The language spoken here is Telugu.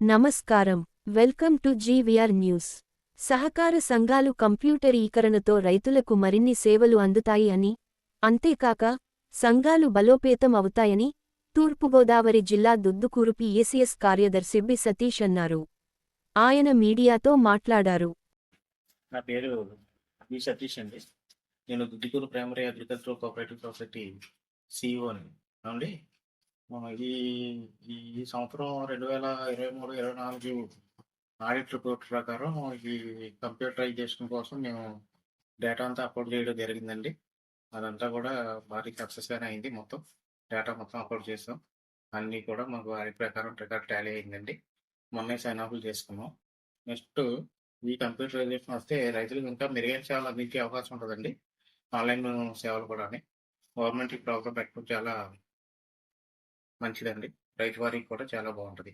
నమస్కారం. Welcome to GVR news. సహకార సంఘాలు కంప్యూటరీకరణతో రైతులకు మరిన్ని సేవలు అందుతాయి అని, అంతేకాక సంఘాలు బలోపేతం అవుతాయని తూర్పుగోదావరి జిల్లా దుద్దుకూరు పీఏసీఎస్ కార్యదర్శి బి సతీష్ అన్నారు. ఆయన మీడియాతో మాట్లాడారు. నా పేరు బి సతీష్ అండి. నేను Duddukuru primary agricultural cooperative society సిఇఓని అండి. ఈ ఈ సంవత్సరం 2023-24 ఆడిట్ రిపోర్ట్ ప్రకారం ఈ కంప్యూటరైజేషన్ కోసం మేము డేటా అంతా అప్లోడ్ చేయడం జరిగిందండి. అదంతా కూడా భారీ సక్సెస్గానే అయింది. మొత్తం డేటా మొత్తం అప్లోడ్ చేసాం. అన్నీ కూడా మాకు ఆడిట్ ప్రకారం రికార్డ్ టాలీ అయిందండి. మొన్నే సైన్ ఆఫ్లు చేసుకున్నాం. నెక్స్ట్ ఈ కంప్యూటరైజేషన్ వస్తే రైతులకు ఇంకా మెరుగైన సేవలు అందించే అవకాశం ఉంటుందండి. ఆన్లైన్ సేవలు కూడా గవర్నమెంట్ ఈ ప్రోగ్రామ్ పెట్టడం చాలా మంచిదండి. రైతు వారికి కూడా చాలా బాగుంటుంది.